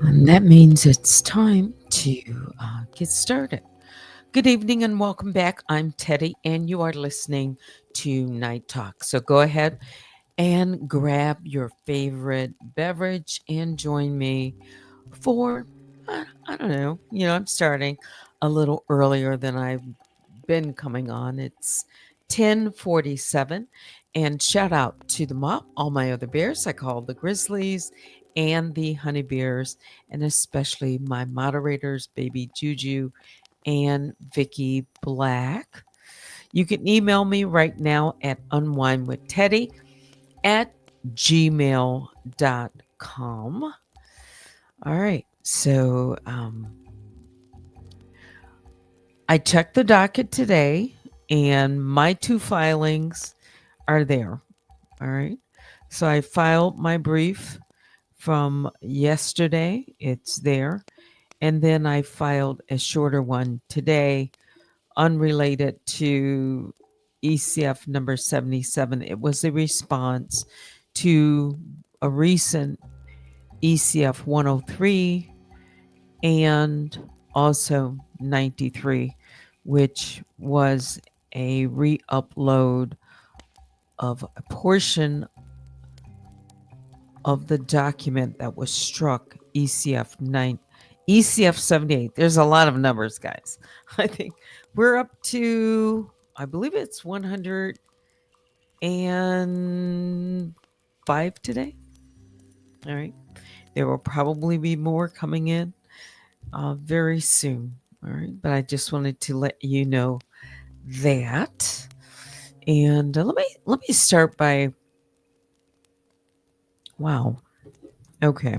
And that means it's time to get started. Good evening and welcome back. I'm Teddy, and you are listening to Night Talk. So go ahead and grab your favorite beverage and join me for, I don't know, I'm starting a little earlier than I've been coming on. It's 10:47, and shout out to the mop, all my other bears. I call the Grizzlies and the Honey Bears, and especially my moderators, Baby Juju and Vicky Black. You can email me right now at unwinewithteddy at gmail.com. All right. So I checked the docket today, and my two filings are there. All right. So I filed my brief from yesterday. It's there. And then I filed a shorter one today, unrelated to ECF number 77. It was a response to a recent ECF 103 and also 93, which was a re-upload of a portion of the document that was struck ECF 78. There's a lot of numbers, guys. I think we're up to, I believe it's 105 today. All right. There will probably be more coming in very soon. All right. But I just wanted to let you know that. And let me start by, wow. Okay.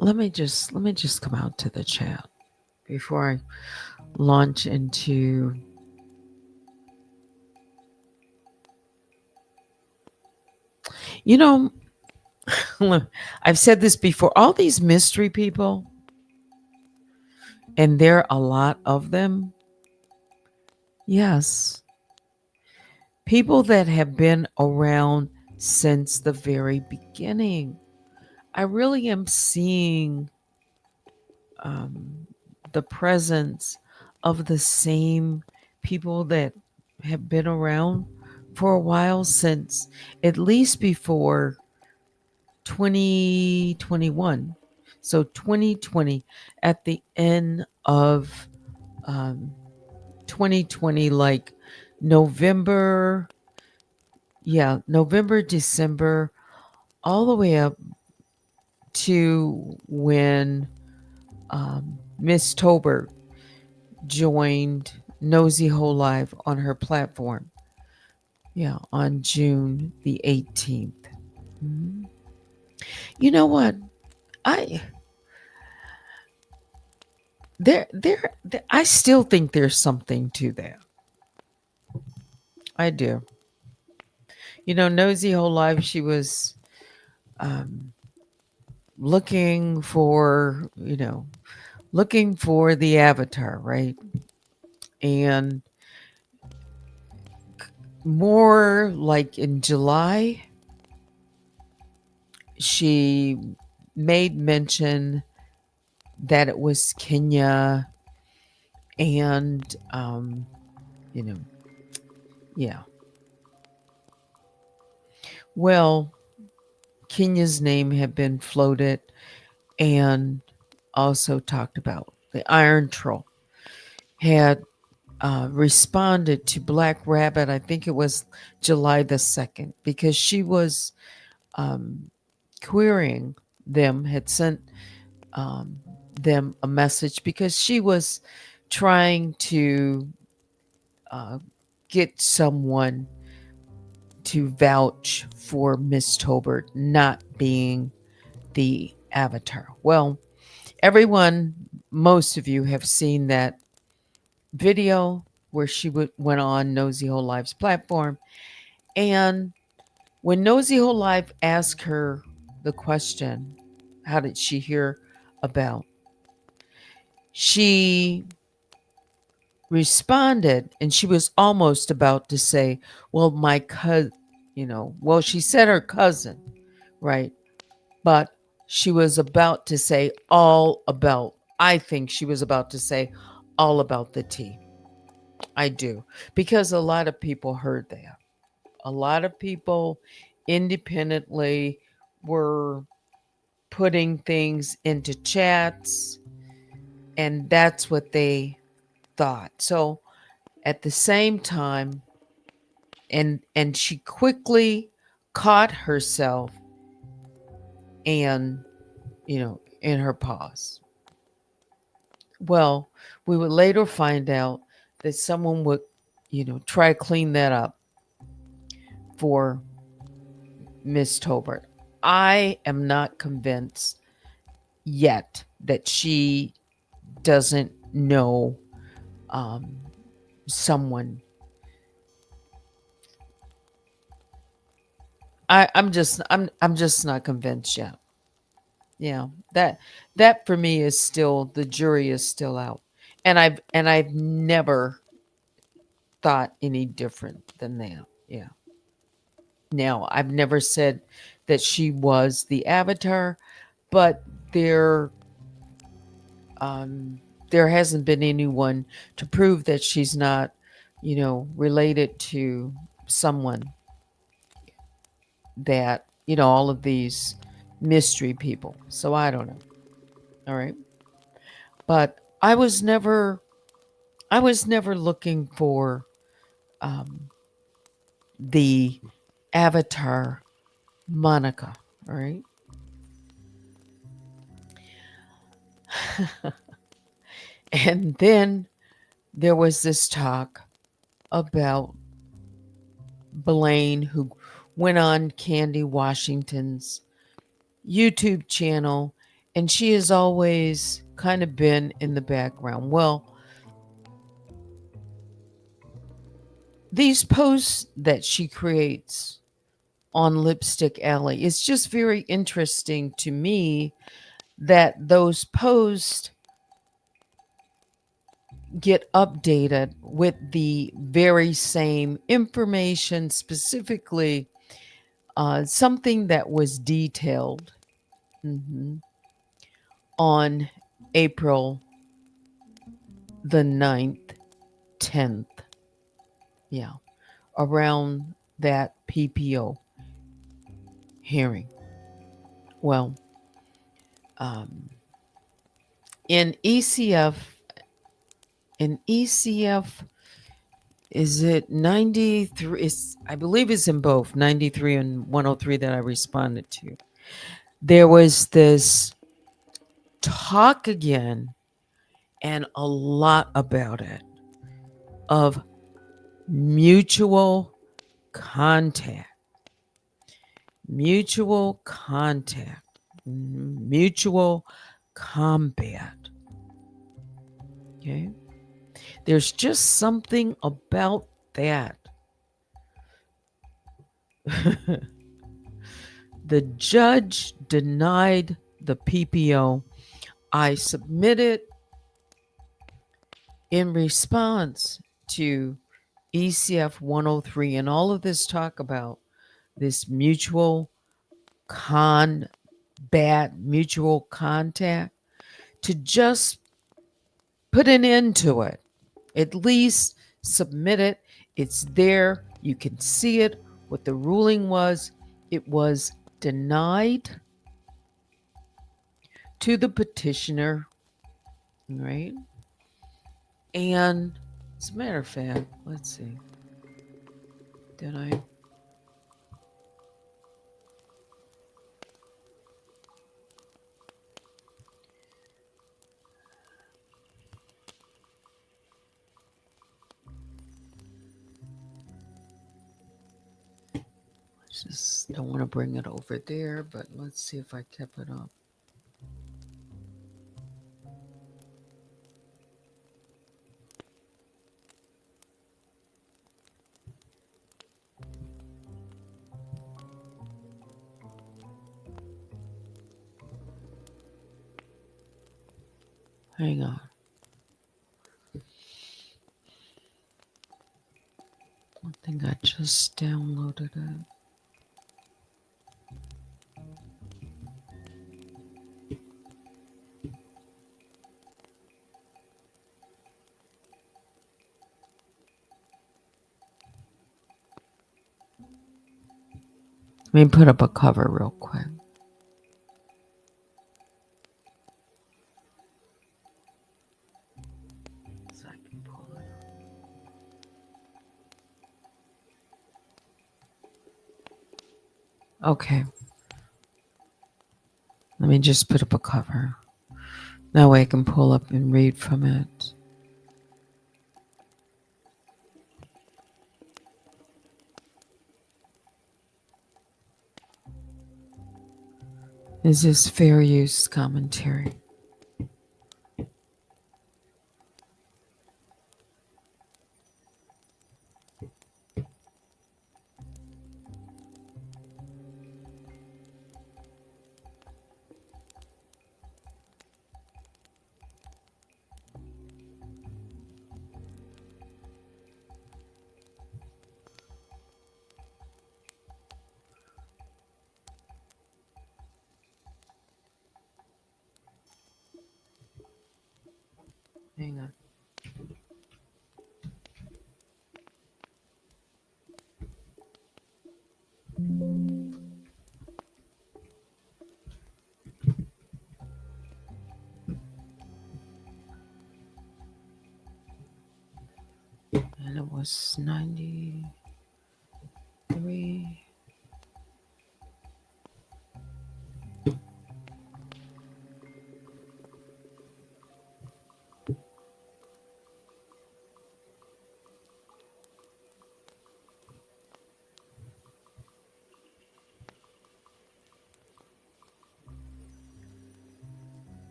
Let me just come out to the chat before I launch into I've said this before, all these mystery people and there are a lot of them. Yes, people that have been around since the very beginning. I really am seeing um, the presence of the same people that have been around for a while, since at least before 2021. So 2020, at the end of um, 2020, like November, yeah, November, December, all the way up to when Miss Tolbert joined Nosy Whole Life on her platform. Yeah, on June the 18th. Mhm. You know what? I I still think there's something to that. I do. Nosy Whole Life, she was um, looking for, looking for the avatar, right? And more like in July, she made mention that it was Kenya, and you know, yeah. Well, Kenya's name had been floated and also talked about. The Iron Troll had responded to Black Rabbit, I think it was July the 2nd, because she was um, querying them, had sent um, them a message because she was trying to uh, get someone to vouch for Miss Tolbert not being the avatar. Well, everyone, most of you have seen that video where she went on Nosy Whole Life's platform. And when Nosy Whole Life asked her the question, how did she hear about? She responded, and she was almost about to say, well, my cousin, well, she said her cousin, right? But she was about to say all about, I think she was about to say all about the tea. I do. Because a lot of people heard that. A lot of people independently were putting things into chats, and that's what they thought. So at the same time, and she quickly caught herself and in her pause. Well, we would later find out that someone would try to clean that up for Miss Tolbert. I am not convinced yet that she doesn't know um, someone. I'm just not convinced yet. Yeah, that for me is still, the jury is still out, and I've never thought any different than that. Yeah. Now I've never said that she was the avatar, but there um, there hasn't been anyone to prove that she's not, related to someone that, all of these mystery people. So I don't know. All right. But I was never looking for um, the avatar Monica. All right. And then there was this talk about Blaine, who went on Candy Washington's YouTube channel, and she has always kind of been in the background. Well, these posts that she creates on Lipstick Alley, it's just very interesting to me that those posts get updated with the very same information, specifically something that was detailed mhm, on April the 9th, 10th. Yeah, around that PPO hearing. Well, um, in ECF, in ECF, is it 93? I believe it's in both 93 and 103 that I responded to. There was this talk again and a lot about it of mutual contact, mutual contact, mutual combat. Okay. There's just something about that. The judge denied the PPO. I submitted in response to ECF 103 and all of this talk about this mutual combat, mutual contact, to just put an end to it. At least submit it. It's there. You can see it. What the ruling was, it was denied to the petitioner, right? And as a matter of fact, let's see. Did I? Just don't want to bring it over there, but let's see if I kept it up. Hang on. I think I just downloaded it. Let me put up a cover real quick. So I can pull it up. Okay. Let me just put up a cover. That way I can pull up and read from it. Is this fair use commentary? Hang on. And it was 93.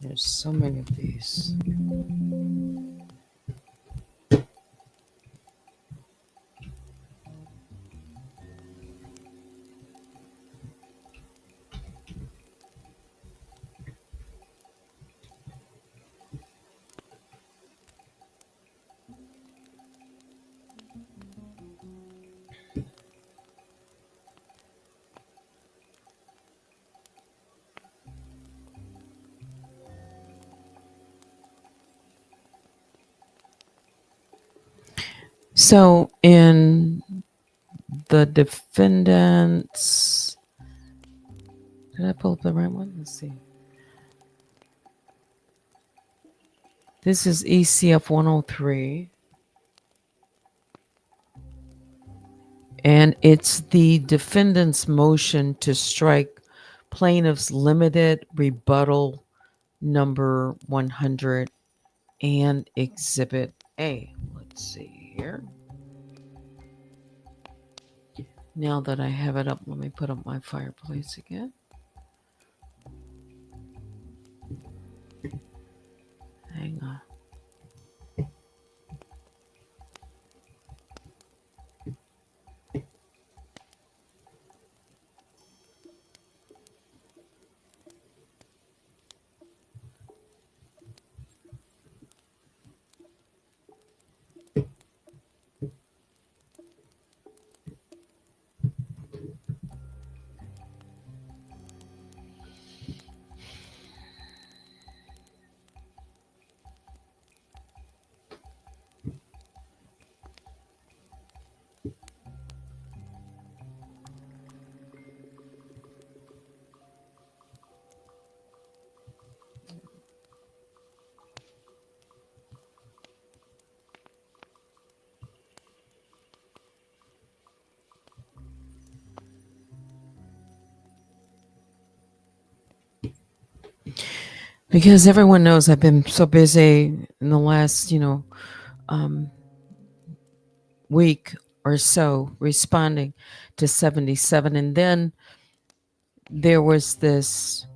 There's so many of these. So in the defendants, did I pull up the right one? Let's see. This is ECF 103. And it's the defendant's motion to strike plaintiff's limited rebuttal number 100 and Exhibit A. Let's see here. Now that I have it up, let me put up my fireplace again. Hang on. Because everyone knows I've been so busy in the last, week or so responding to 77. And then there was this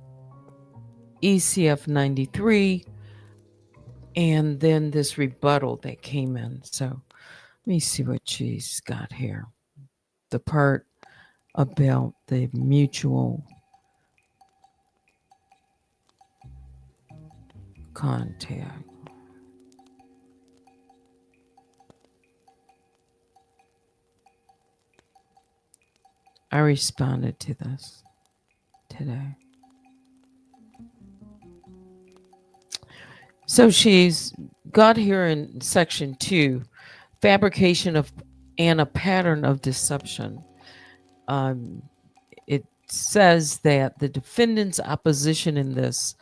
ECF 93 and then this rebuttal that came in. So let me see what she's got here. The part about the mutual contact. I responded to this today. So she's got here in section 2, fabrication of and a pattern of deception. It says that the defendant's opposition in this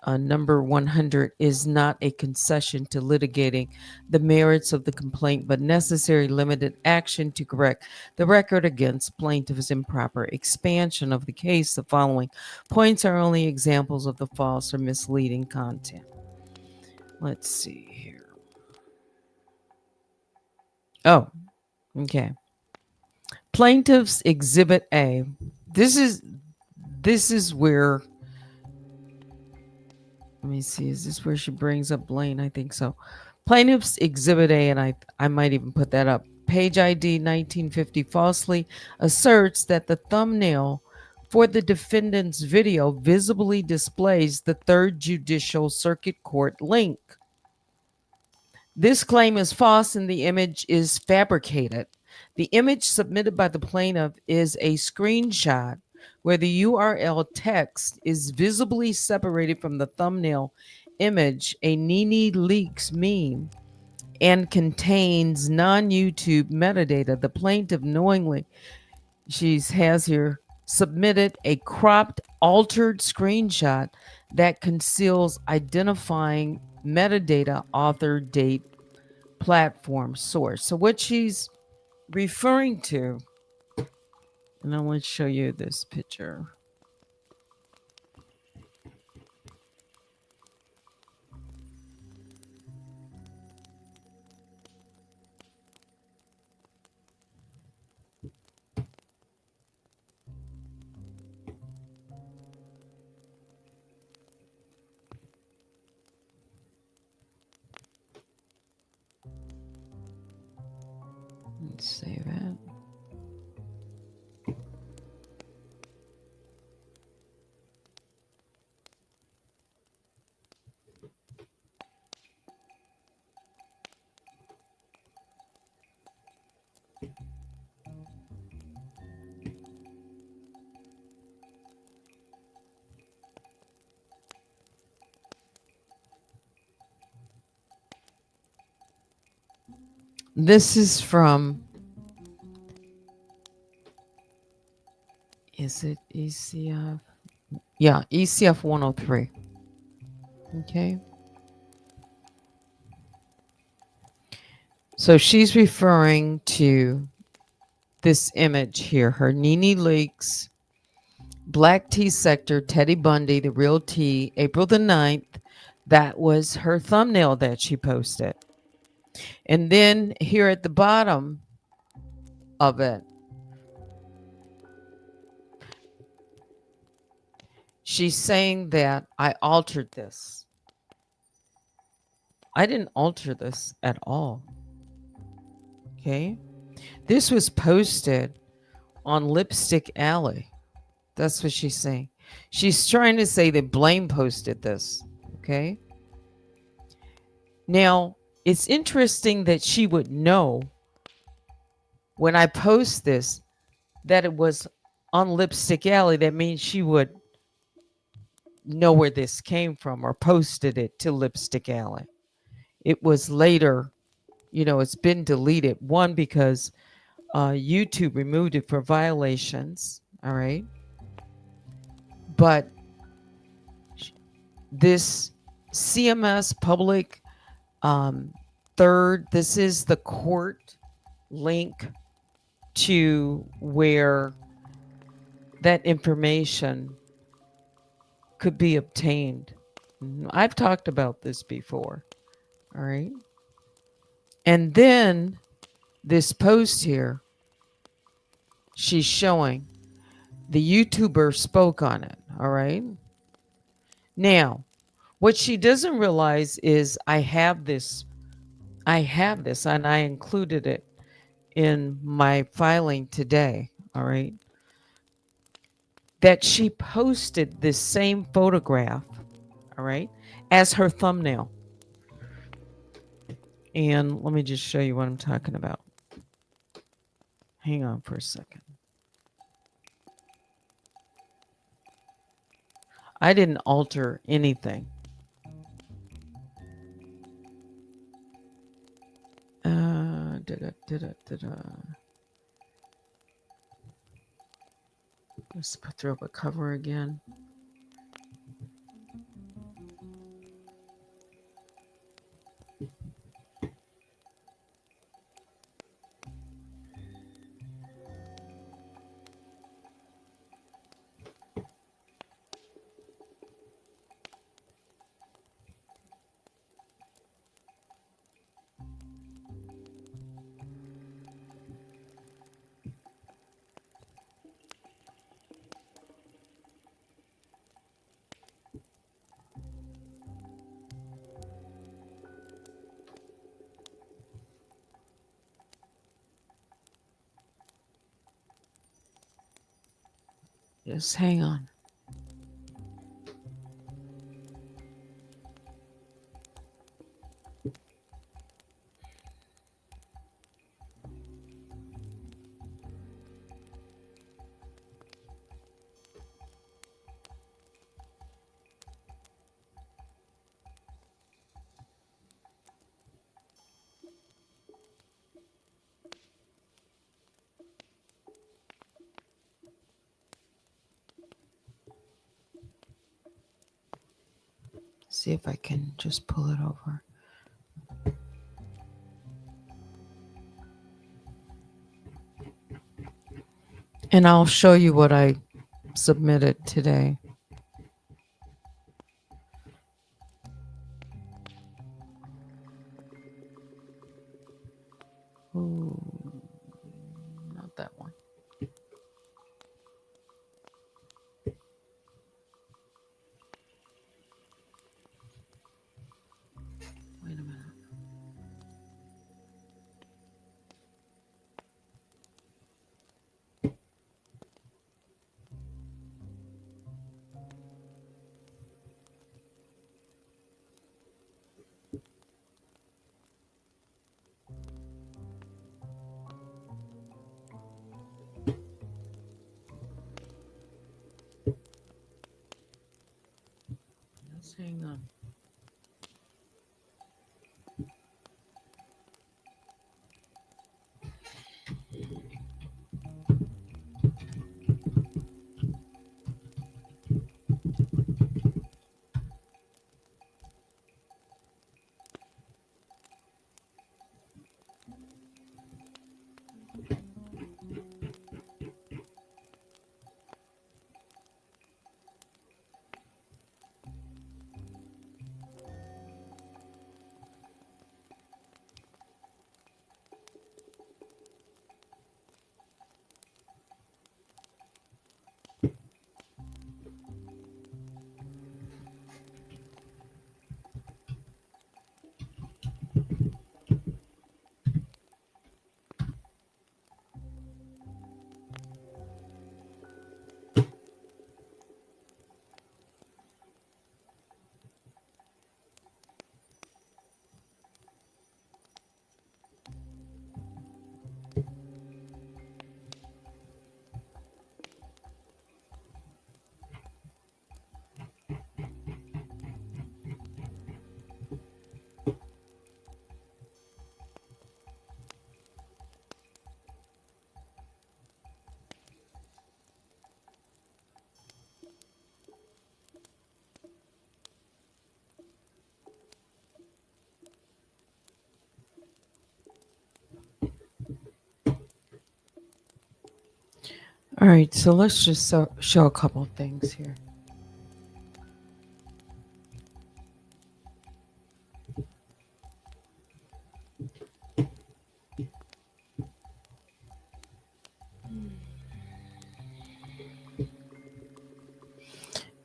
number 100 is not a concession to litigating the merits of the complaint, but necessary limited action to correct the record against plaintiff's improper expansion of the case. The following points are only examples of the false or misleading content. Let's see here. Oh, okay. Plaintiff's Exhibit A. This is where, let me see, is this where she brings up Blaine? I think so. Plaintiff's Exhibit A, and I might even put that up. Page ID 1950 falsely asserts that the thumbnail for the defendant's video visibly displays the Third Judicial Circuit Court link. This claim is false and the image is fabricated. The image submitted by the plaintiff is a screenshot where the URL text is visibly separated from the thumbnail image, a Nene Leaks meme, and contains non-YouTube metadata. The plaintiff knowingly, she has here, submitted a cropped, altered screenshot that conceals identifying metadata, author, date, platform, source. So what she's referring to, and I want to show you this picture. Save it. This is from, is it ECF? Yeah, ECF 103. Okay. So she's referring to this image here. Her Nene Leakes, Black Tea Sector, Teddy Bundy, The Real Tea, April the 9th. That was her thumbnail that she posted. And then here at the bottom of it, she's saying that I altered this. I didn't alter this at all. Okay. This was posted on Lipstick Alley. That's what she's saying. She's trying to say that Blame posted this. Okay. Now, it's interesting that she would know when I post this that it was on Lipstick Alley. That means she would know where this came from or posted it to Lipstick Alley. It was later, it's been deleted. One, because YouTube removed it for violations. All right. But this CMS public third, this is the court link to where that information could be obtained. I've talked about this before. All right. And then this post here, she's showing the YouTuber spoke on it. All right. Now, what she doesn't realize is I have this, and I included it in my filing today. All right. That she posted this same photograph, all right, as her thumbnail. And let me just show you what I'm talking about. Hang on for a second. I didn't alter anything. Let's throw up a cover again. Just hang on. See if I can just pull it over. And I'll show you what I submitted today. Ooh, not that one. Wait a minute. All right, so let's just show a couple of things here.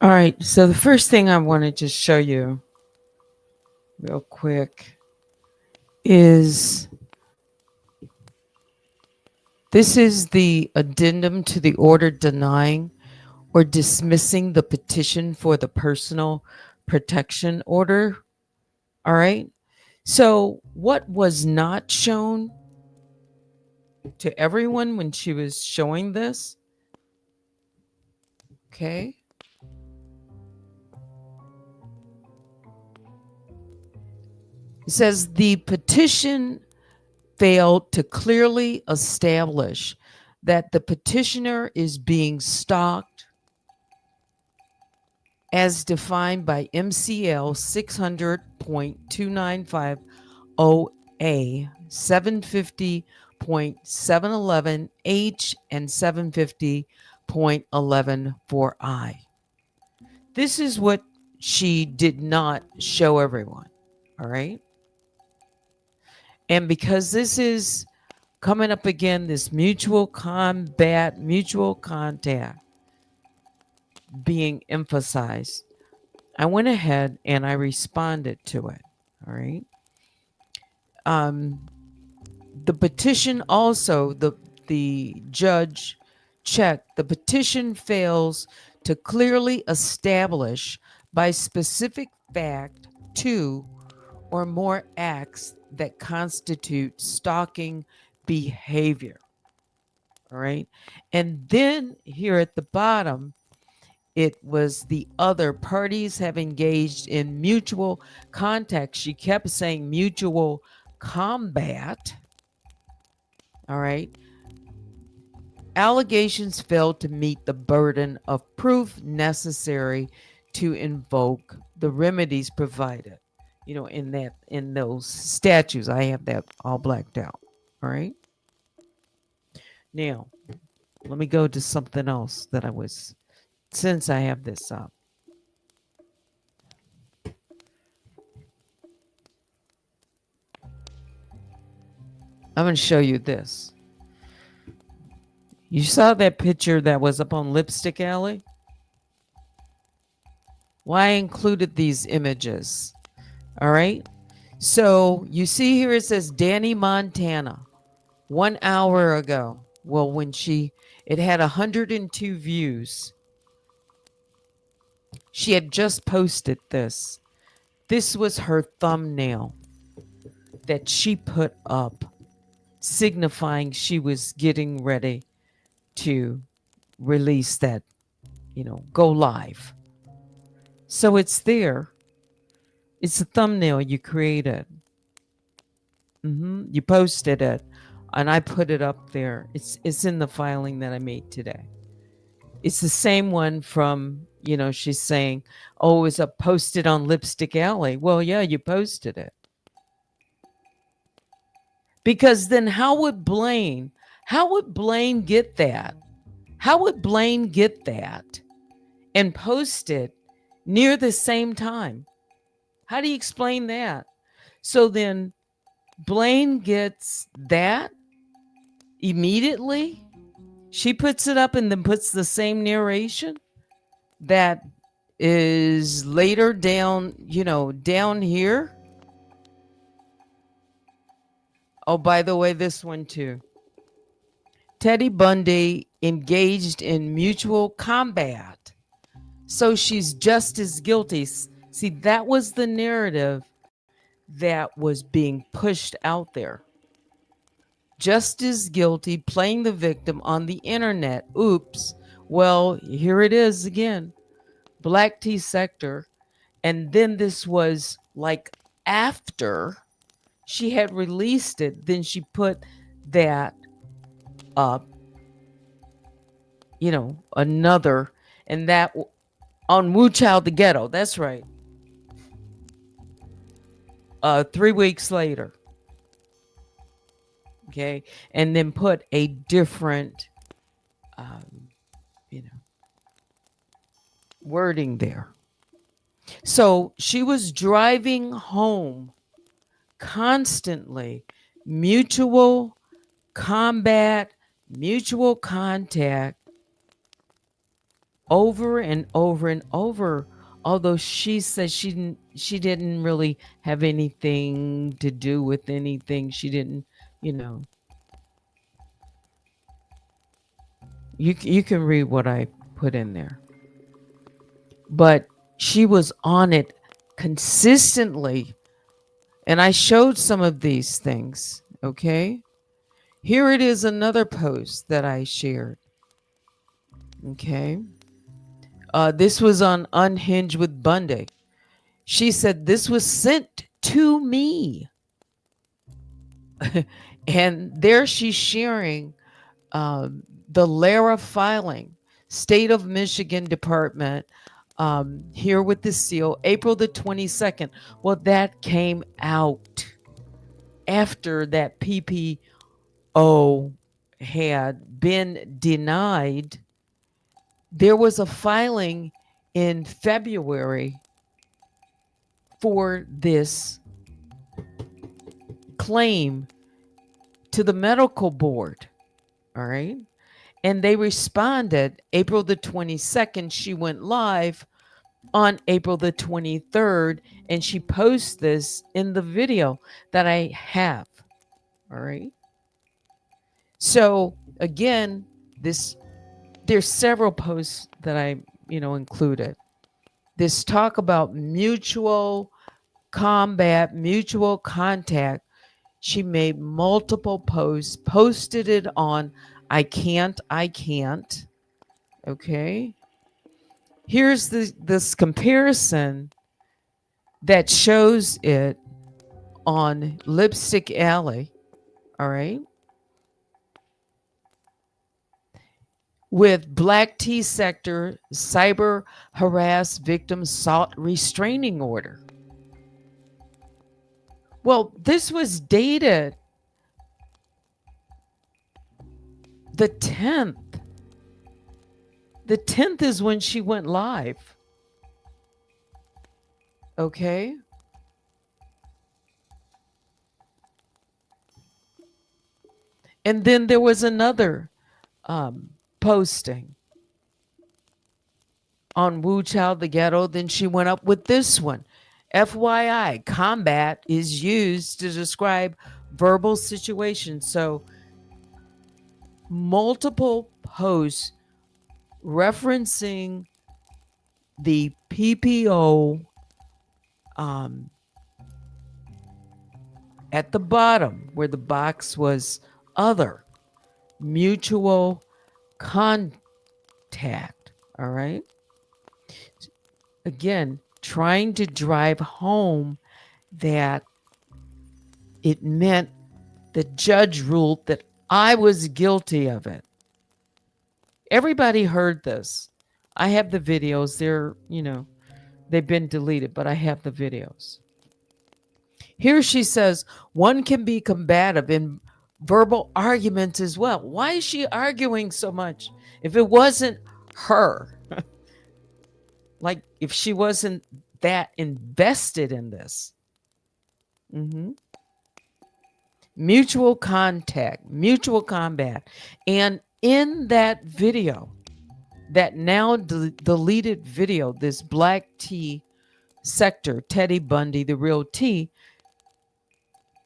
All right, so the first thing I want to just show you real quick is this is the addendum to the order denying or dismissing the petition for the personal protection order. All right. So, what was not shown to everyone when she was showing this? Okay. It says the petition failed to clearly establish that the petitioner is being stalked as defined by MCL 600.295OA, 750.711H, and 750.114I. This is what she did not show everyone. All right. And because this is coming up again, this mutual contact being emphasized, I went ahead and I responded to it. All right. The petition also, the judge checked, the petition fails to clearly establish by specific fact two or more acts that constitute stalking behavior. All right. And then here at the bottom, it was the other parties have engaged in mutual contact. She kept saying mutual combat. All right. Allegations failed to meet the burden of proof necessary to invoke the remedies provided. In those statutes, I have that all blacked out. All right. Now, let me go to something else since I have this up. I'm going to show you this. You saw that picture that was up on Lipstick Alley? Well, I included these images. All right. So you see here it says Danny Montana 1 hour ago. Well, it had 102 views. She had just posted this. This was her thumbnail that she put up, signifying she was getting ready to release that, go live. So it's there. It's a thumbnail you created. You posted it, and I put it up there. It's in the filing that I made today. It's the same one from, she's saying, oh, it's posted on Lipstick Alley. Well, yeah, you posted it. Because then how would Blaine get that? How would Blaine get that and post it near the same time? How do you explain that? So then Blaine gets that immediately. She puts it up and then puts the same narration that is later down, down here. Oh, by the way, this one too. Teddy Bundy engaged in mutual combat. So she's just as guilty. See, that was the narrative that was being pushed out there. Just as guilty, playing the victim on the internet. Oops. Well, here it is again. Black Tea Sector. And then this was like after she had released it, then she put that up, another, and that on Wu Child the Ghetto. That's right. 3 weeks later. Okay. And then put a different wording there. So she was driving home constantly, mutual combat, mutual contact, over and over and over. Although she said she didn't really have anything to do with anything. She didn't, you know. You can read what I put in there. But she was on it consistently. And I showed some of these things, okay? Here it is, another post that I shared, okay? This was on Unhinged with Bundy. She said, this was sent to me. And there she's sharing the Lara filing, State of Michigan Department, here with the seal, April the 22nd. Well, that came out after that PPO had been denied. There was a filing in February for this claim to the medical board. All right. And they responded April the 22nd. She went live on April the 23rd, and she posts this in the video that I have. All right. So again, there's several posts that I, included. This talk about mutual combat, mutual contact. She made multiple posts, posted it on I can't. Okay. Here's this comparison that shows it on Lipstick Alley. All right. With Black T sector cyber harass victims sought restraining order. Well, this was dated the 10th. The 10th is when she went live. Okay. And then there was another posting on Wu Child the Ghetto. Then she went up with this one. FYI, combat is used to describe verbal situations. So multiple posts referencing the PPO at the bottom where the box was other, mutual contact. All right. Again, trying to drive home that it meant the judge ruled that I was guilty of it. Everybody heard this. I have the videos. They've been deleted, but I have the videos. Here she says, one can be combative in verbal arguments as well. Why is she arguing so much? If it wasn't her, like if she wasn't that invested in this. Mutual contact, mutual combat. And in that video, that now deleted video, this Black T sector, Teddy Bundy, the real T,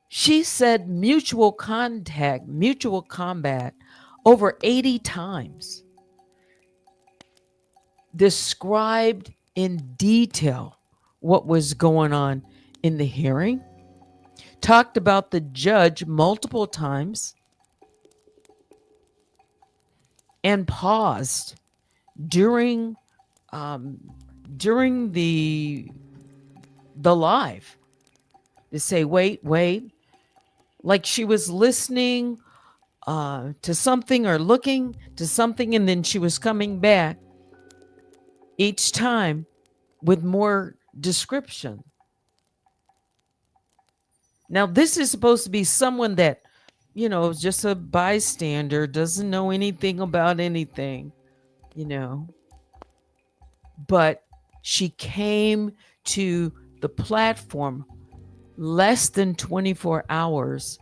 she said mutual contact, mutual combat over 80 times. Described in detail what was going on in the hearing. Talked about the judge multiple times. And paused during the live to say, wait, like she was listening to something or looking to something, and then she was coming back each time with more description. Now, this is supposed to be someone that, is just a bystander, doesn't know anything about anything, but she came to the platform less than 24 hours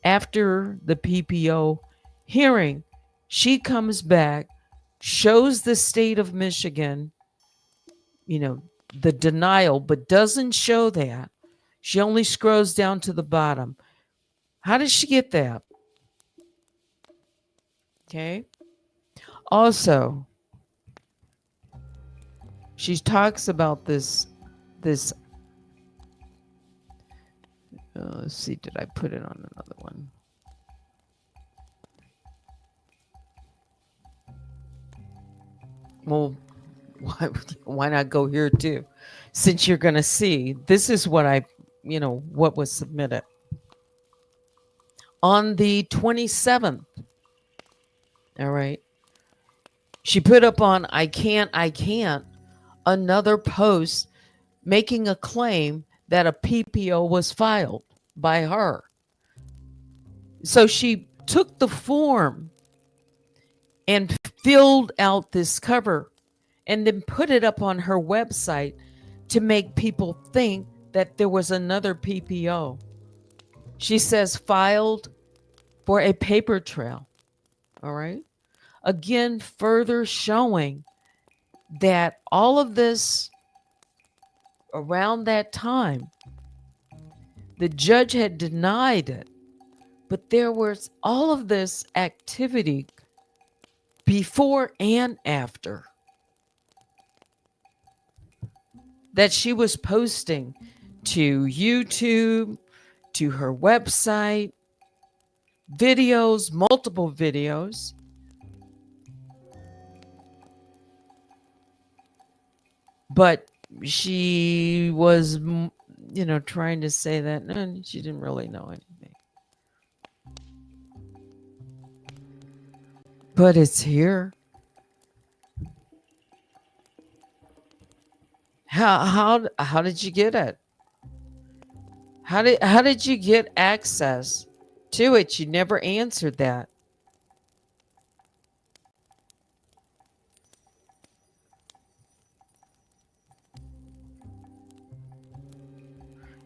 after the PPO hearing. She comes back, shows the state of Michigan, the denial, but doesn't show that. She only scrolls down to the bottom. How did she get that? Okay. Also, she talks about this. Let's see, did I put it on another one? Well, why not go here too? Since you're going to see, this is what what was submitted. On the 27th, all right, she put up on I can't, another post making a claim that a PPO was filed by her. So she took the form and filled out this cover and then put it up on her website to make people think that there was another PPO. She says filed for a paper trail. All right. Again, further showing that all of this around that time, the judge had denied it, but there was all of this activity before and after that she was posting to YouTube, to her website, videos, multiple videos. But she was, trying to say that she didn't really know anything. But it's here. How did you get it? How did you get access to it? You never answered that.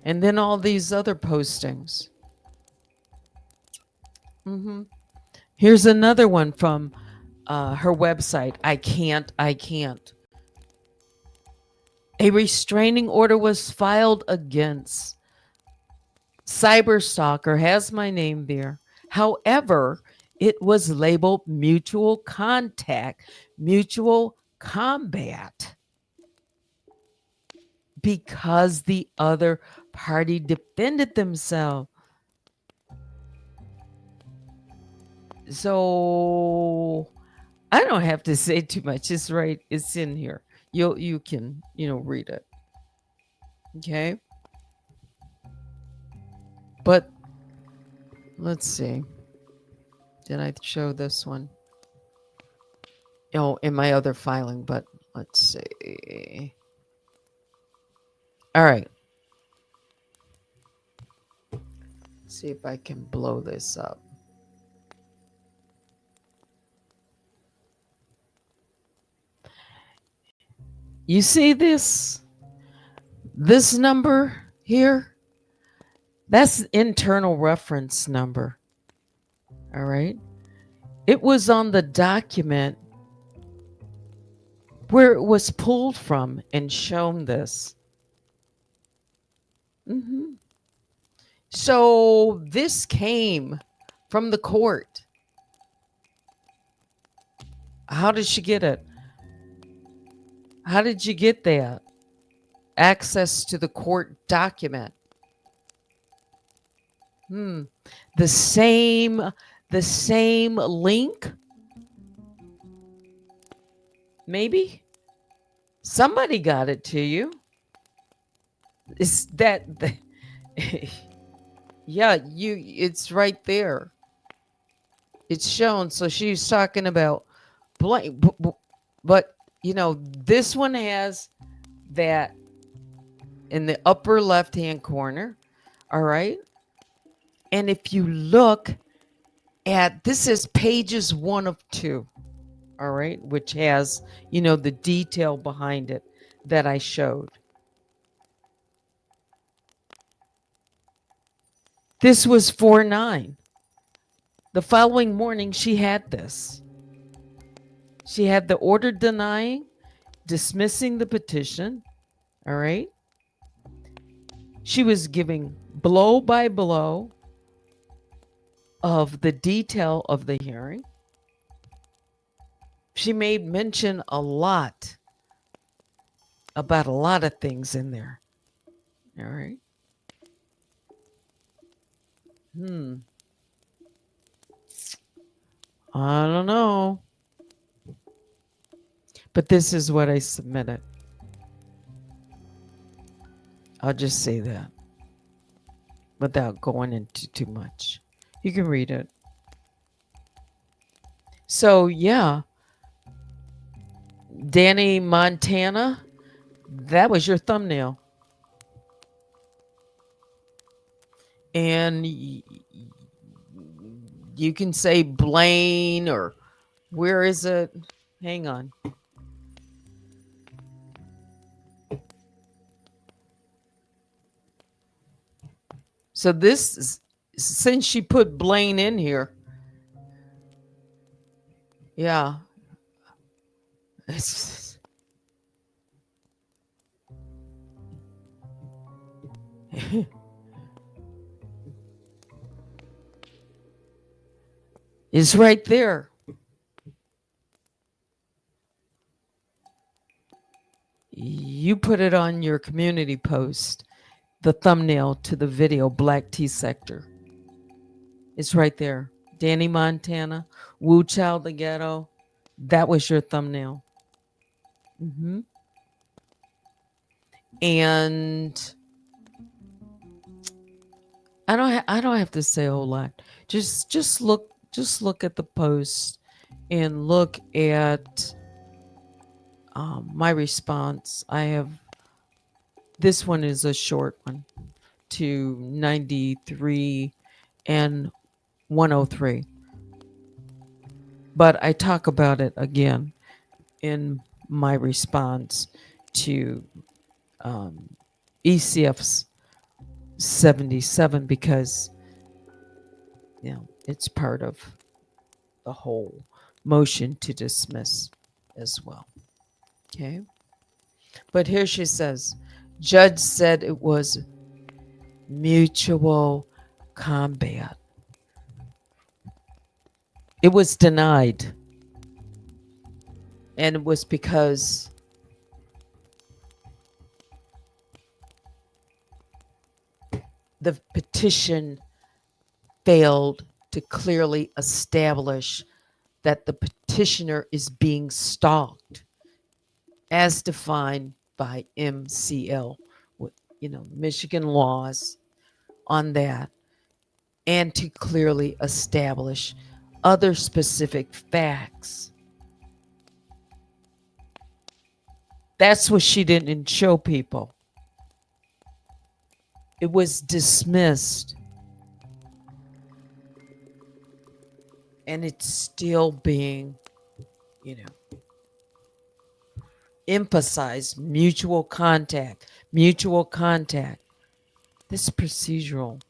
And then all these other postings. Here's another one from her website. I can't. A restraining order was filed against Cyberstalker, has my name there. However, it was labeled mutual contact, mutual combat, because the other party defended themselves. So I don't have to say too much. It's right. It's in here. You can, read it. Okay. But let's see. Did I show this one? Oh, in my other filing, but let's see. All right. See if I can blow this up. You see this number here? That's the internal reference number. All right. It was on the document where it was pulled from and shown this. So this came from the court. How did she get it? How did you get that? Access to the court document. The same link? Maybe? Somebody got it to you. Is that yeah, it's right there. It's shown. So she's talking about blank, but this one has that in the upper left-hand corner. All right. And if you look at, this is pages 1 of 2. all right, which has, the detail behind it that I showed. This was 4/9. The following morning, she had this. She had the order denying, dismissing the petition, all right? She was giving blow by blow of the detail of the hearing. She made mention a lot about a lot of things in there. All right. I don't know. But this is what I submitted. I'll just say that without going into too much. You can read it. So, yeah, Danny Montana, that was your thumbnail. And you can say Blaine, or where is it? Hang on. So this is, since she put Blaine in here, yeah. It's right there. You put it on your community post, the thumbnail to the video, Black Tea Sector. It's right there. Danny Montana, Wu Child the Ghetto. That was your thumbnail. And I don't have to say a whole lot. Just look at the post and look at my response. I have, this one is a short one, to 93 and 103. But I talk about it again in my response to ECF's 77, because it's part of the whole motion to dismiss as well. Okay. But here she says, judge said it was mutual combat. It was denied. And it was because the petition failed to clearly establish that the petitioner is being stalked as defined by MCL, Michigan laws on that, and to clearly establish other specific facts. That's what she didn't show people. It was dismissed. And it's still being, emphasized. Mutual contact. This is procedural.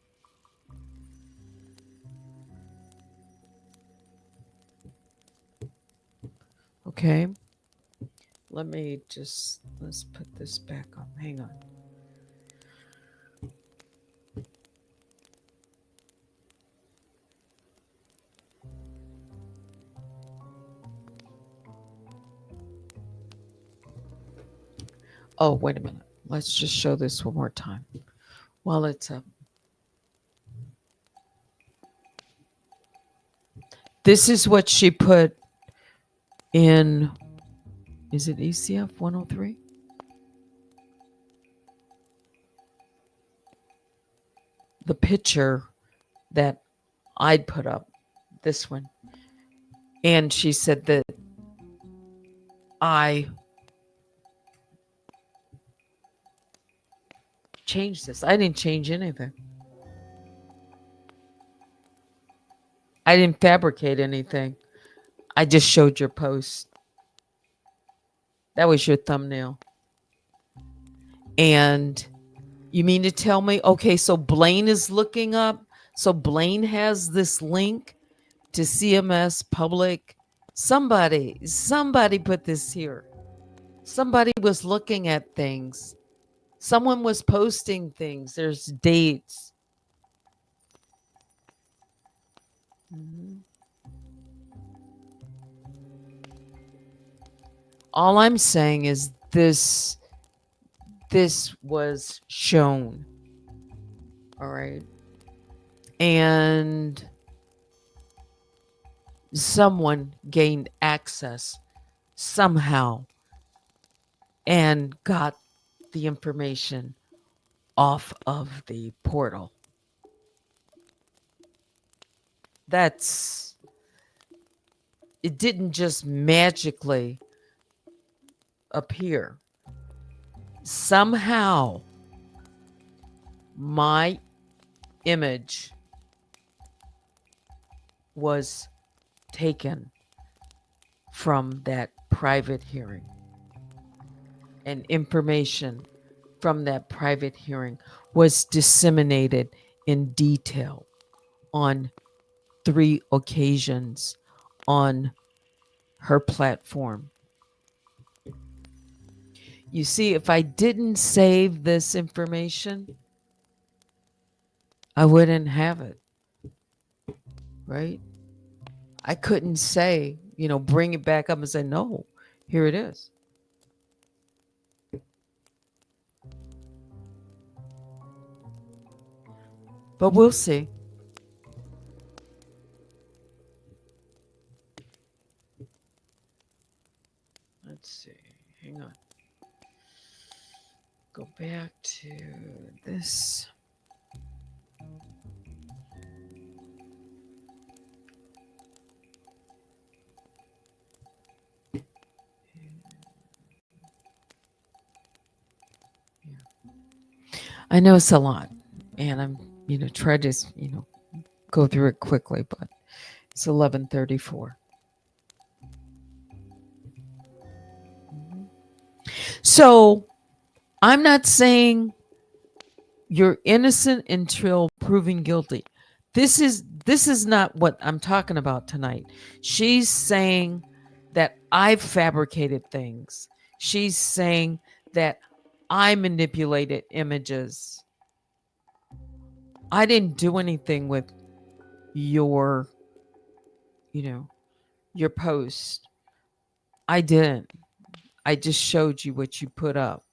Okay. Let's put this back up. Hang on. Oh, wait a minute. Let's just show this one more time while it's up. This is what she put in, is it ECF 103? The picture that I'd put up, this one. And she said that I changed this. I didn't change anything. I didn't fabricate anything. I just showed your post. That was your thumbnail. And you mean to tell me, okay, so Blaine is looking up. So Blaine has this link to CMS public. Somebody put this here. Somebody was looking at things. Someone was posting things. There's dates. Mhm. All I'm saying is this was shown. All right. And someone gained access somehow and got the information off of the portal. It didn't just magically appear. Somehow my image was taken from that private hearing, and information from that private hearing was disseminated in detail on 3 occasions on her platform. You see, if I didn't save this information, I wouldn't have it, right? I couldn't say, bring it back up and say, no, here it is. But we'll see. Let's see. Hang on. Go back to this. I know it's a lot, and I'm, try to, go through it quickly, but it's 11:34. So I'm not saying you're innocent until proven guilty. This is not what I'm talking about tonight. She's saying that I fabricated things. She's saying that I manipulated images. I didn't do anything with your, your post. I didn't. I just showed you what you put up.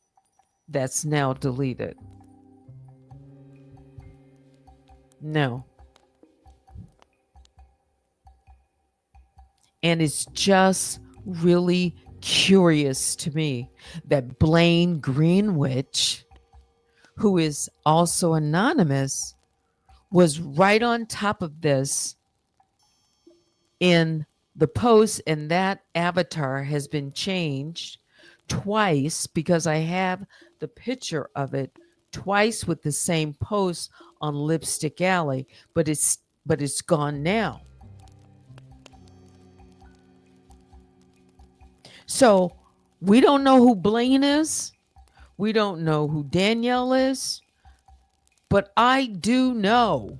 That's now deleted. No. And it's just really curious to me that Blaine Greenwich, who is also anonymous, was right on top of this in the post, and that avatar has been changed twice because I have the picture of it twice with the same post on Lipstick Alley, but it's gone now. So we don't know who Blaine is. We don't know who Danielle is. But I do know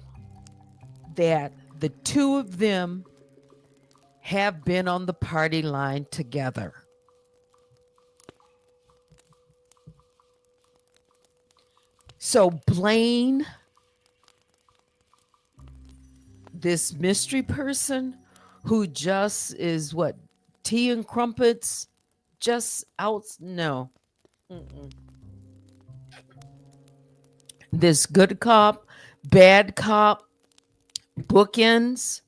that the two of them have been on the party line together. So Blaine, this mystery person who just is what, tea and crumpets, just out, no. Mm-mm. This good cop, bad cop, bookends.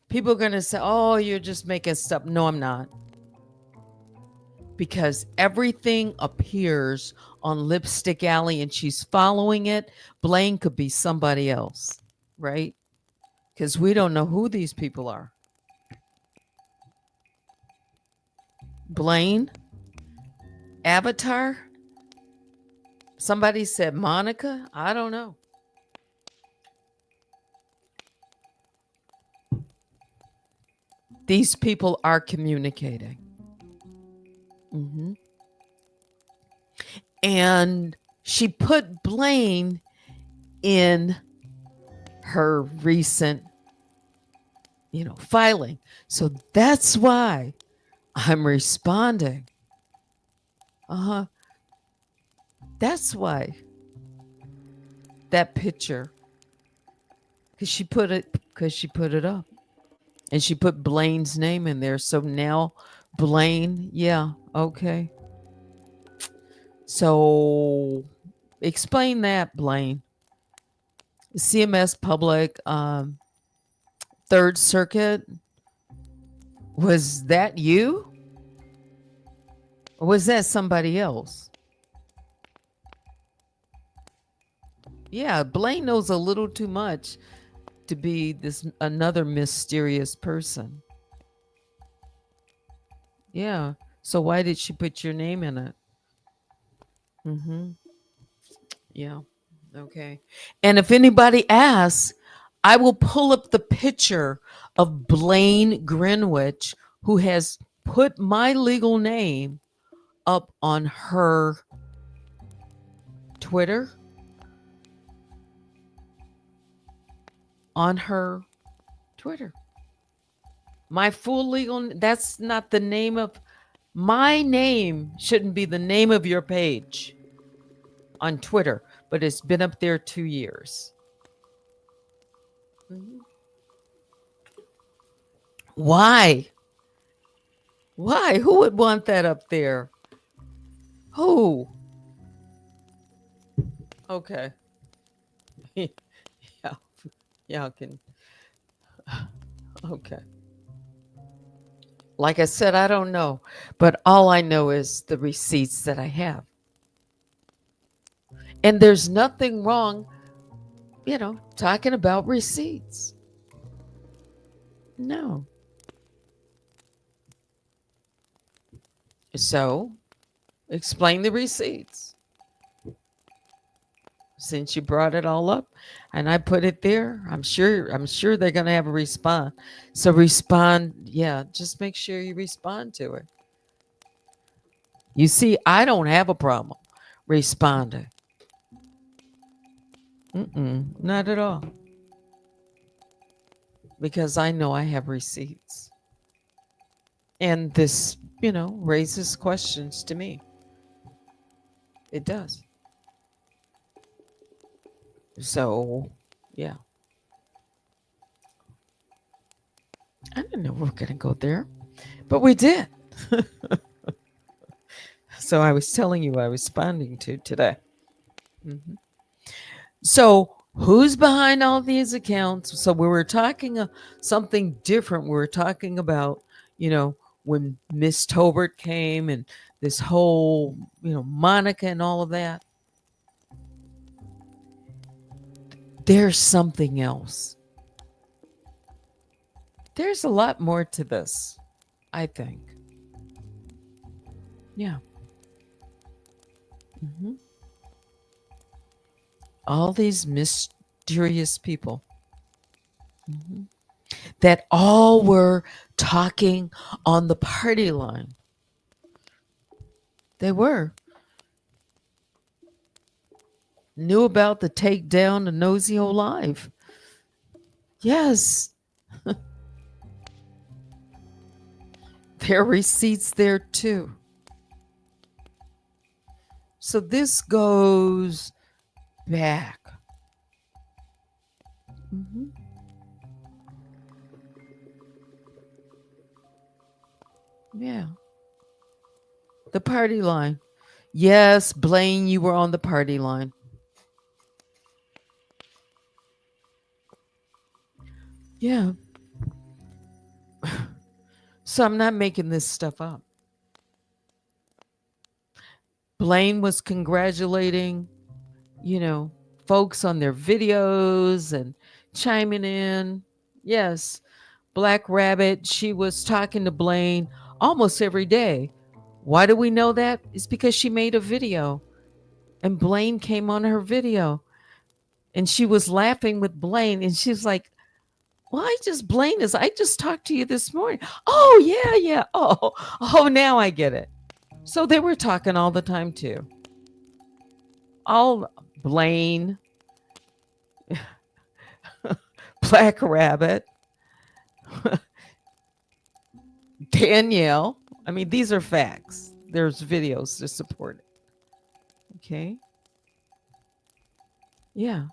People are going to say, oh, you're just making stuff. No, I'm not. Because everything appears on Lipstick Alley and she's following it. Blaine could be somebody else, right? Because we don't know who these people are. Blaine, Avatar. Somebody said Monica. I don't know. these people are communicating. Mhm. And she put Blaine in her recent, filing. So that's why I'm responding. Uh-huh. That's why that picture, because she put it up. And she put Blaine's name in there. So now Blaine, yeah, okay. So explain that, Blaine. CMS Public, Third Circuit, was that you? Or was that somebody else? Yeah, Blaine knows a little too much to be this another mysterious person. Yeah. So why did she put your name in it? Mm-hmm. Yeah. Okay. And if anybody asks, I will pull up the picture of Blaine Greenwich, who has put my legal name up on her Twitter, on her Twitter. My full legal, that's not the name of my name, shouldn't be the name of your page on Twitter, but it's been up there 2 years. Mhm. Why? Why? Who would want that up there? Who? Okay. Yeah. Yeah, I can. Okay. Like I said, I don't know, but all I know is the receipts that I have. And there's nothing wrong, talking about receipts. No. So explain the receipts. Since you brought it all up and I put it there, I'm sure they're gonna have a response. So respond, yeah, just make sure you respond to it. You see, I don't have a problem responding. Not at all. Because I know I have receipts. And this, raises questions to me. It does. So, yeah. I didn't know we were going to go there, but we did. So I was telling you I was responding to today. Mhm. So who's behind all these accounts? So we were talking something different. We were talking about, when Miss Tobert came and this whole, Monica and all of that. There's something else. There's a lot more to this, I think. Yeah. Mhm. All these mysterious people, mhm, that all were talking on the party line. They were. Knew about the takedown of Nosy Live. Yes. There are receipts there too. So this goes back. Mhm. Yeah. The party line. Yes, Blaine, you were on the party line. Yeah. So I'm not making this stuff up. Blaine was congratulating, you know, folks on their videos and chiming in. Yes, Black Rabbit, she was talking to Blaine almost every day. Why do we know that? It's because she made a video and Blaine came on her video and she was laughing with Blaine and she's like, Well, Blaine is, I just talked to you this morning. Oh, yeah, yeah. Oh, now I get it. So they were talking all the time too. All Blaine, Black Rabbit, Danielle. I mean, these are facts. There's videos to support it. Okay. Yeah.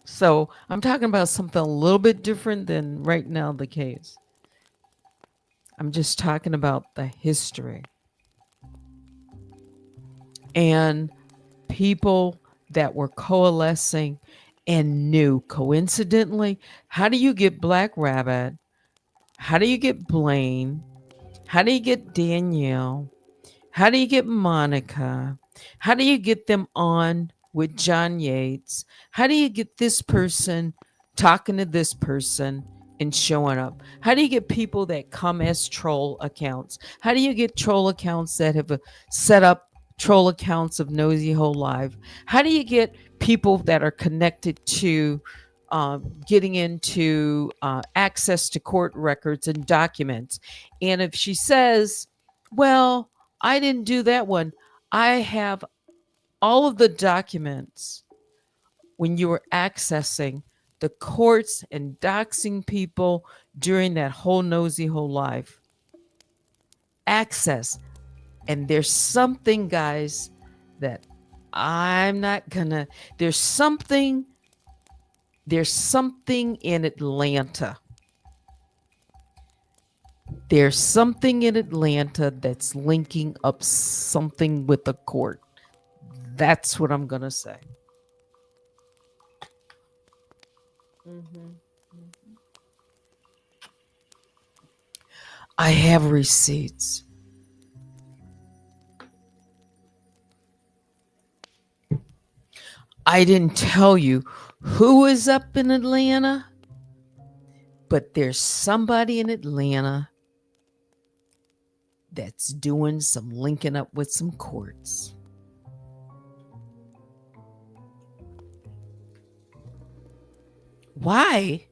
So I'm talking about something a little bit different than right now the case. I'm just talking about the history and people that were coalescing and knew. Coincidentally, how do you get Black Rabbit? How do you get Blaine? How do you get Danielle? How do you get Monica? How do you get them on with John Yates? How do you get this person talking to this person and showing up? How do you get people that come as troll accounts? How do you get troll accounts that have set up troll accounts of Nosy Hole Live? How do you get people that are connected to getting into access to court records and documents? And if she says, well, I didn't do that one. I have all of the documents when you were accessing the courts and doxing people during that whole Nosy Hole Live. Access. And there's something, guys, that I'm not gonna, there's something in Atlanta. There's something in Atlanta that's linking up something with the court. That's what I'm going to say. I have receipts. I didn't tell you who is up in Atlanta, but there's somebody in Atlanta that's doing some linking up with some courts. Why?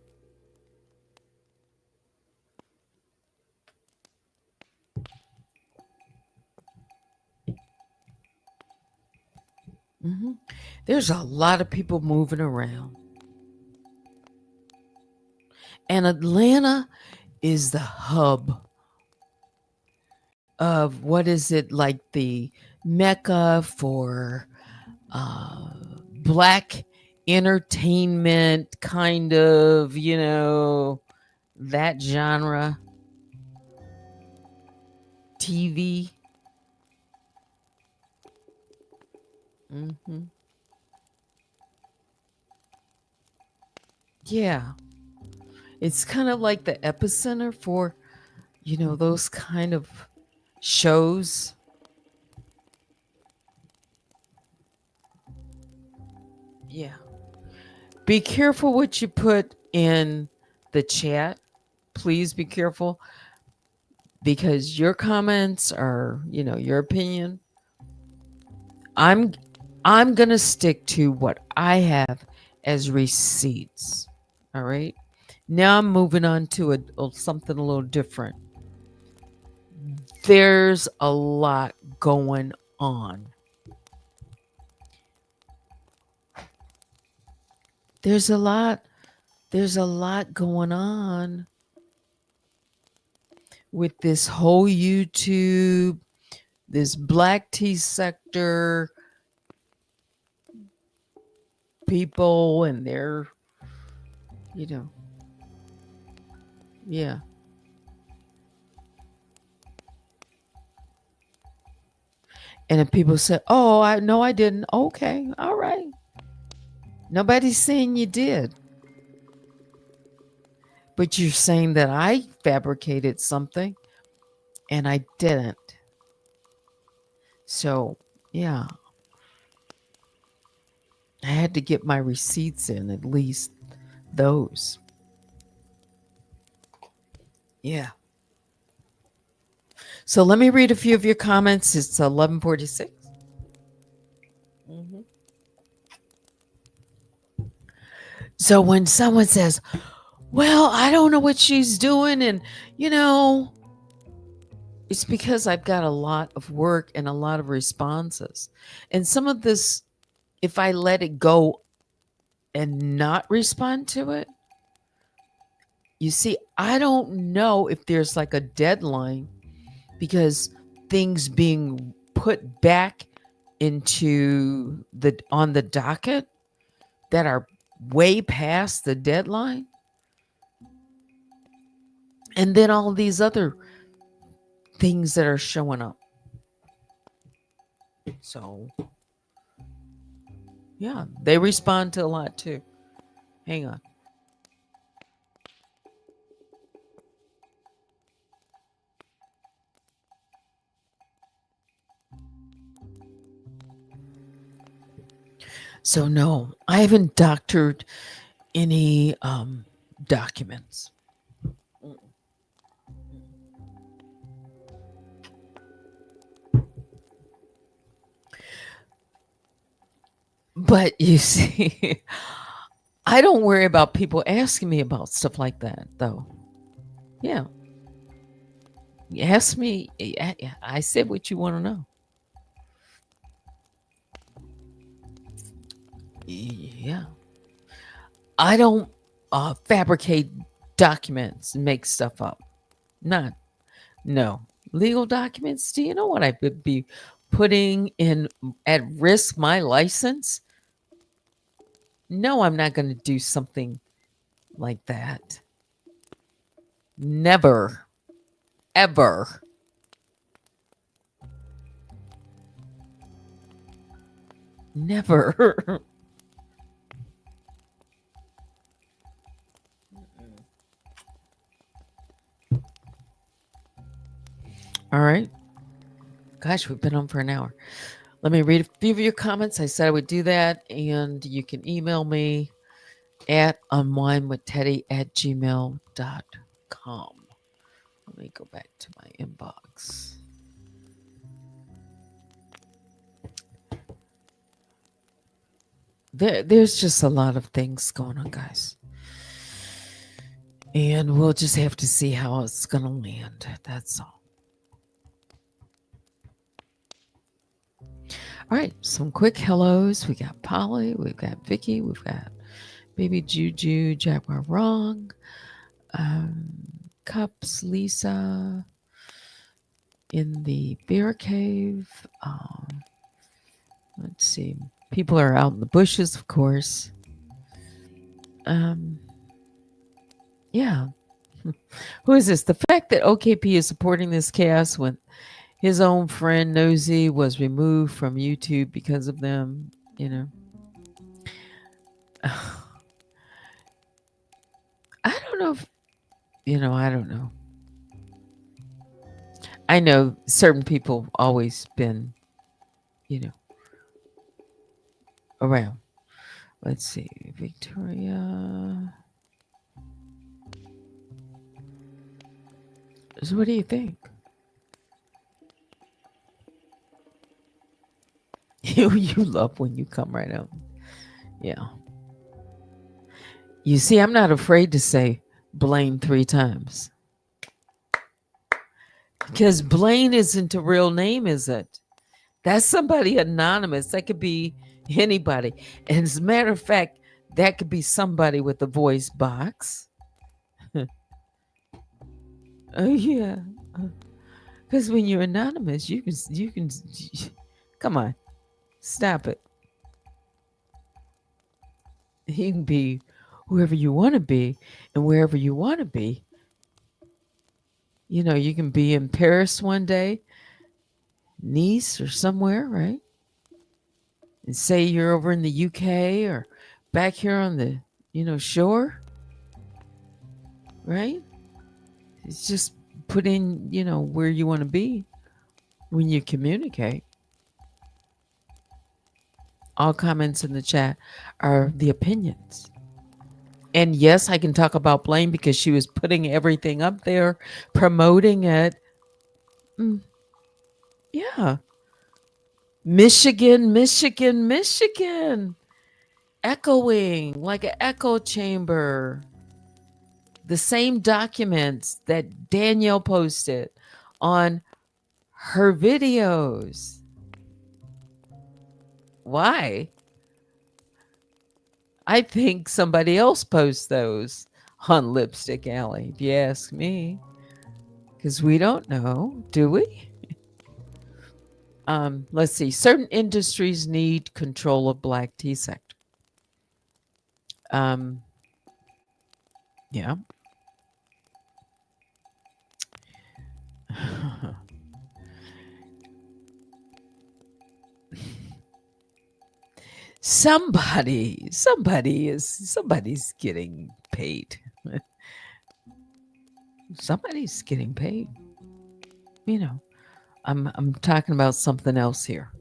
There's a lot of people moving around. And Atlanta is the hub of what is it, like the mecca for black entertainment, kind of, that genre TV. Yeah. It's kind of like the epicenter for, those kind of shows. Yeah. Be careful what you put in the chat. Please be careful, because your comments are, your opinion. I'm going to stick to what I have as receipts. All right. Now I'm moving on to something a little different. There's a lot going on. There's a lot going on with this whole YouTube, this black tea sector, people and their, yeah. And if people say, oh, I didn't. Okay, all right. Nobody's saying you did. But you're saying that I fabricated something and I didn't. So, yeah. I had to get my receipts in, at least those. Yeah. So let me read a few of your comments. It's 11:46. So when someone says, well, I don't know what she's doing, and you know, it's because I've got a lot of work and a lot of responses. And some of this, if I let it go and not respond to it, you see, I don't know if there's like a deadline because things being put back into the on the docket that are way past the deadline, and then all these other things that are showing up. So yeah, they respond to a lot too. Hang on. So no, I haven't doctored any documents. But you see, I don't worry about people asking me about stuff like that, though. Yeah, you ask me. I said what you want to know. Yeah, I don't fabricate documents and make stuff up. Not no legal documents. Do you know what I would be putting in at risk my license? No, I'm not going to do something like that. Never, ever. Never. All right. Gosh, we've been on for an hour. Let me read a few of your comments. I said I would do that. And you can email me at unwinewithteddy@gmail.com. Let me go back to my inbox. There's just a lot of things going on, guys. And we'll just have to see how it's going to land. That's all. All right, some quick hellos. We got Polly, we've got Vicky, we've got Baby Juju, Jaguar Wrong, Cups, Lisa, in the bear cave. Let's see. People are out in the bushes, of course. Yeah. Who is this? The fact that OKP is supporting this chaos when his own friend Nosy was removed from YouTube because of them, you know. I don't know if, I don't know. I know certain people always been, you know, around. Let's see. Victoria. So what do you think? You love when you come right out. Yeah. You see, I'm not afraid to say Blaine 3 times. Because Blaine isn't a real name, is it? That's somebody anonymous. That could be anybody. And as a matter of fact, that could be somebody with a voice box. Oh yeah. Because when you're anonymous, you can come on. Stop it. You can be whoever you want to be, and wherever you want to be. You can be in Paris one day, Nice or somewhere, right? And say you're over in the UK or back here on the, shore, right? It's just put in, where you want to be when you communicate. All comments in the chat are the opinions. And yes, I can talk about Blaine because she was putting everything up there, promoting it. Yeah. Michigan, Michigan, Michigan. echoing like an echo chamber. The same documents that Danielle posted on her videos. Why? I think somebody else posts those on Lipstick Alley, if you ask me. Because we don't know, do we? Let's see. Certain industries need control of black tea sector. Yeah. Somebody's getting paid. Somebody's getting paid. You know, I'm talking about something else here.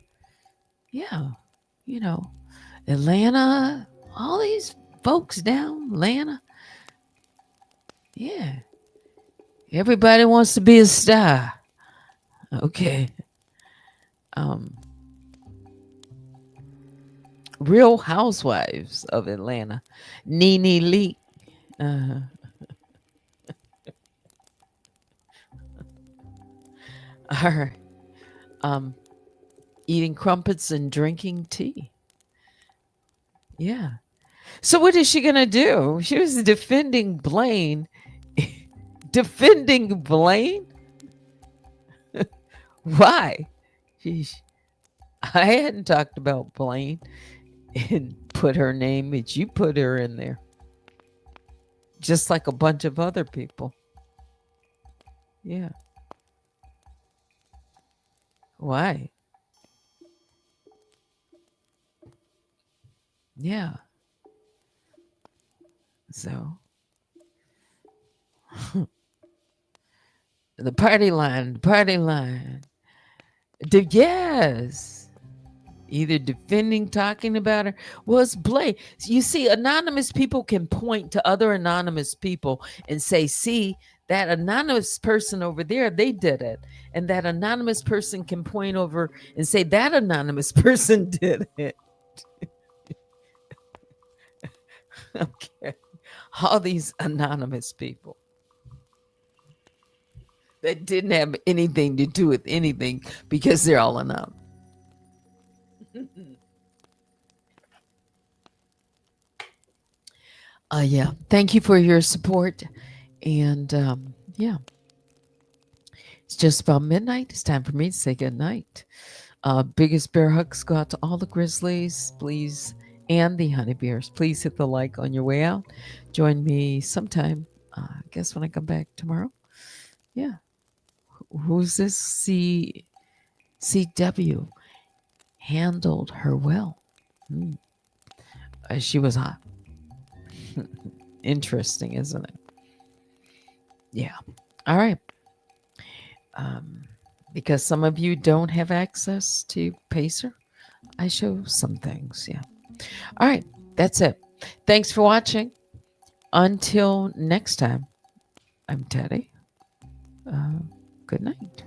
Yeah, you know, Atlanta, all these folks down Atlanta. Yeah. Everybody wants to be a star. Okay. Um Real Housewives of Atlanta. Nene Leak. Uh, are eating crumpets and drinking tea. Yeah. So what is she gonna do? She was defending Blaine. Defending Blaine? Why? Sheesh. I hadn't talked about Blaine and put her name, but you put her in there. Just like a bunch of other people. Yeah. Why? Yeah. So the party line. Yes. Either defending, talking about her. Well, it's Blake. You see, anonymous people can point to other anonymous people and say, see, that anonymous person over there, they did it. And that anonymous person can point over and say, that anonymous person did it. Okay. All these anonymous people that didn't have anything to do with anything because they're all anonymous. Yeah. Thank you for your support. And yeah, it's just about midnight. It's time for me to say good night. Biggest bear hugs go out to all the Grizzlies, please, and the honeybears. Please hit the like on your way out. Join me sometime. I guess when I come back tomorrow. Yeah. Who's this? CW handled her well. She was hot. Interesting, isn't it? Yeah. All right. Because some of you don't have access to Pacer, I show some things. Yeah. All right. That's it. Thanks for watching. Until next time, I'm Teddy. Good night.